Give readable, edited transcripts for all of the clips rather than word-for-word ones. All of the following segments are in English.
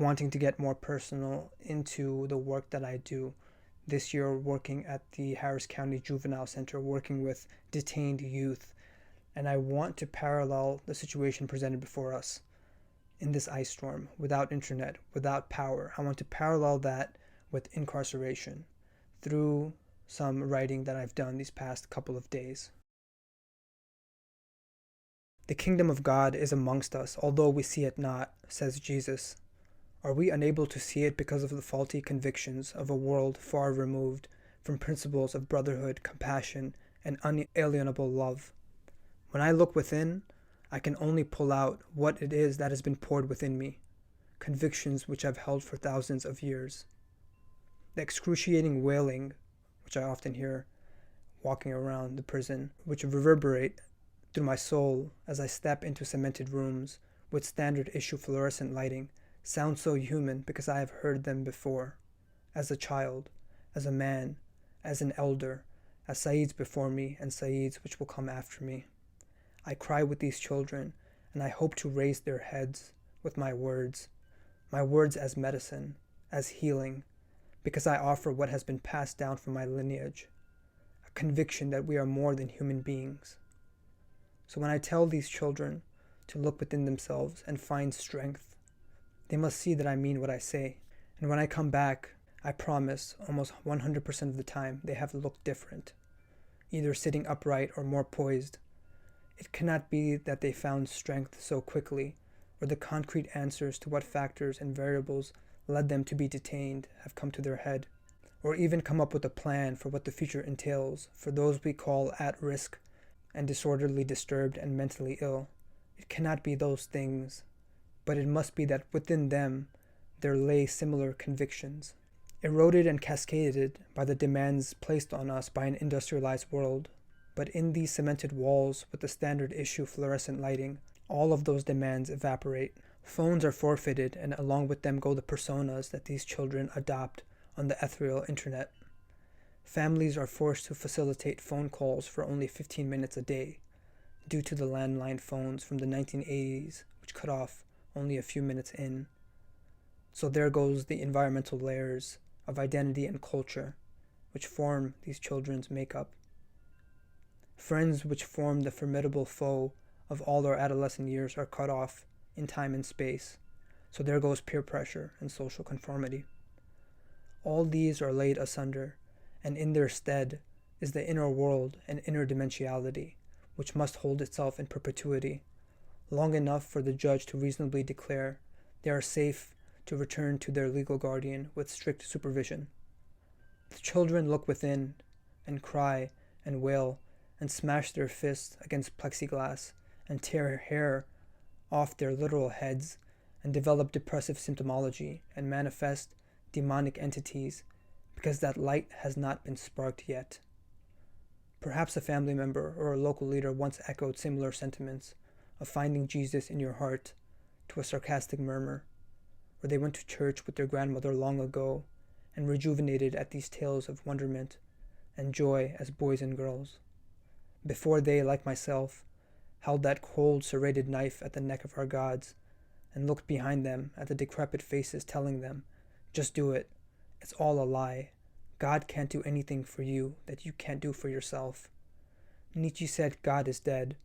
wanting to get more personal into the work that I do. This year, working at the Harris County Juvenile Center, working with detained youth, and I want to parallel the situation presented before us in this ice storm, without internet, without power. I want to parallel that with incarceration through some writing that I've done these past couple of days. The kingdom of God is amongst us, although we see it not, says Jesus. Are we unable to see it because of the faulty convictions of a world far removed from principles of brotherhood, compassion, and unalienable love? When I look within, I can only pull out what it is that has been poured within me, convictions which I've held for thousands of years. The excruciating wailing, which I often hear walking around the prison, which reverberate through my soul as I step into cemented rooms with standard issue fluorescent lighting, sound so human because I have heard them before, as a child, as a man, as an elder, as Saids before me and Saids which will come after me. I cry with these children, and I hope to raise their heads with my words as medicine, as healing, because I offer what has been passed down from my lineage, a conviction that we are more than human beings. So when I tell these children to look within themselves and find strength, they must see that I mean what I say. And when I come back, I promise almost 100% of the time they have looked different, either sitting upright or more poised. It cannot be that they found strength so quickly, or the concrete answers to what factors and variables led them to be detained have come to their head, or even come up with a plan for what the future entails for those we call at risk and disorderly disturbed and mentally ill. It cannot be those things, but it must be that within them there lay similar convictions, eroded and cascaded by the demands placed on us by an industrialized world. But in these cemented walls with the standard issue fluorescent lighting, all of those demands evaporate. Phones are forfeited, and along with them go the personas that these children adopt on the ethereal internet. Families are forced to facilitate phone calls for only 15 minutes a day, due to the landline phones from the 1980s, which cut off only a few minutes in. So there goes the environmental layers of identity and culture, which form these children's makeup. Friends which form the formidable foe of all our adolescent years are cut off in time and space, so there goes peer pressure and social conformity. All these are laid asunder, and in their stead is the inner world and inner dimensionality, which must hold itself in perpetuity, long enough for the judge to reasonably declare they are safe to return to their legal guardian with strict supervision. The children look within and cry and wail and smash their fists against plexiglass and tear hair off their literal heads and develop depressive symptomology and manifest demonic entities because that light has not been sparked yet. Perhaps a family member or a local leader once echoed similar sentiments of finding Jesus in your heart to a sarcastic murmur, or they went to church with their grandmother long ago and rejuvenated at these tales of wonderment and joy as boys and girls, before they, like myself, held that cold serrated knife at the neck of our gods and looked behind them at the decrepit faces telling them, just do it, it's all a lie, God can't do anything for you that you can't do for yourself. Nietzsche said God is dead,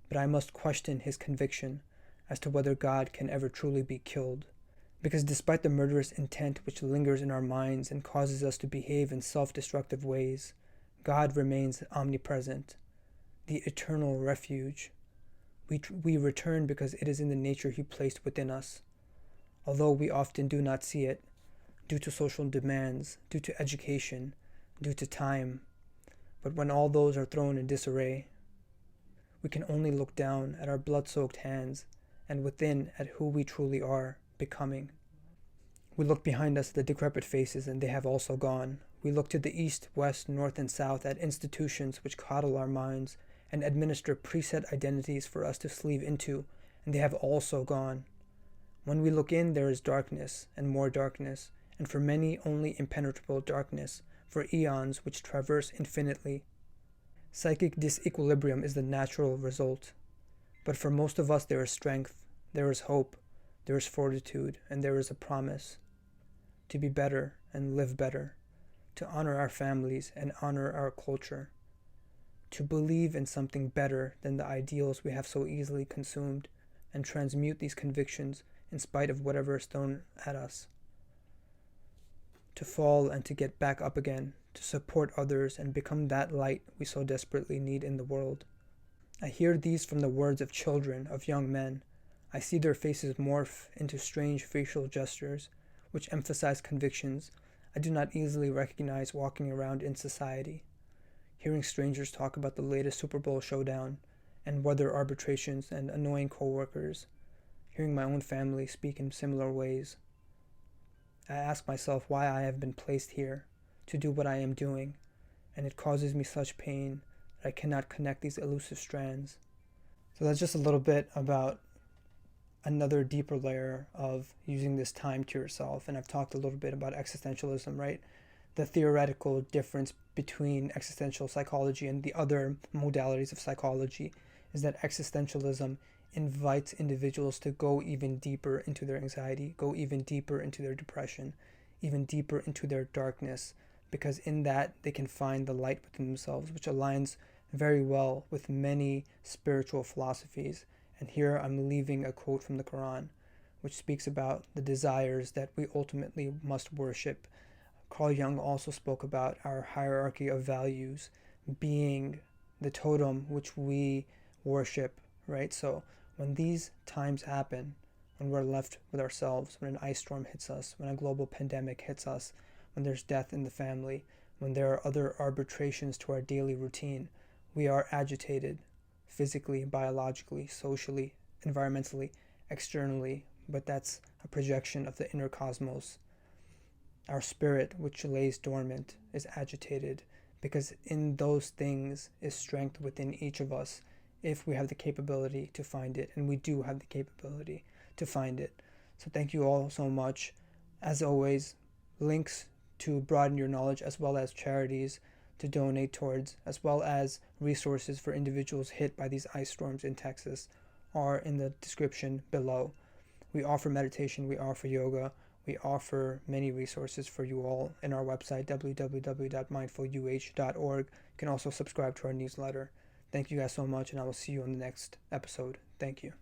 but I must question his conviction as to whether God can ever truly be killed, because despite the murderous intent which lingers in our minds and causes us to behave in self-destructive ways, God remains omnipresent, the eternal refuge. We return because it is in the nature he placed within us, although we often do not see it, due to social demands, due to education, due to time. But when all those are thrown in disarray, we can only look down at our blood-soaked hands and within at who we truly are becoming. We look behind us at the decrepit faces and they have also gone. We look to the east, west, north, and south at institutions which coddle our minds and administer preset identities for us to sleeve into, and they have also gone. When we look in, there is darkness and more darkness, and for many only impenetrable darkness, for eons which traverse infinitely. Psychic disequilibrium is the natural result. But for most of us there is strength, there is hope, there is fortitude, and there is a promise to be better and live better, to honor our families and honor our culture, to believe in something better than the ideals we have so easily consumed, and transmute these convictions in spite of whatever is thrown at us, to fall and to get back up again, to support others and become that light we so desperately need in the world. I hear these from the words of children, of young men. I see their faces morph into strange facial gestures, which emphasize convictions I do not easily recognize walking around in society. Hearing strangers talk about the latest Super Bowl showdown and weather arbitrations and annoying coworkers. Hearing my own family speak in similar ways. I ask myself why I have been placed here to do what I am doing, and it causes me such pain that I cannot connect these elusive strands. So that's just a little bit about another deeper layer of using this time to yourself. And I've talked a little bit about existentialism, right? The theoretical difference between existential psychology and the other modalities of psychology is that existentialism invites individuals to go even deeper into their anxiety, go even deeper into their depression, even deeper into their darkness, because in that they can find the light within themselves, which aligns very well with many spiritual philosophies. And here I'm leaving a quote from the Quran, which speaks about the desires that we ultimately must worship. Carl Jung also spoke about our hierarchy of values being the totem which we worship, right? So when these times happen, when we're left with ourselves, when an ice storm hits us, when a global pandemic hits us, when there's death in the family, when there are other arbitrations to our daily routine, we are agitated physically, biologically, socially, environmentally, externally, but that's a projection of the inner cosmos. Our spirit, which lays dormant, is agitated because in those things is strength within each of us if we have the capability to find it, and we do have the capability to find it. So thank you all so much. As always, links to broaden your knowledge as well as charities to donate towards, as well as resources for individuals hit by these ice storms in Texas are in the description below. We offer meditation, we offer yoga, we offer many resources for you all in our website, www.mindfuluh.org. You can also subscribe to our newsletter. Thank you guys so much, and I will see you on the next episode. Thank you.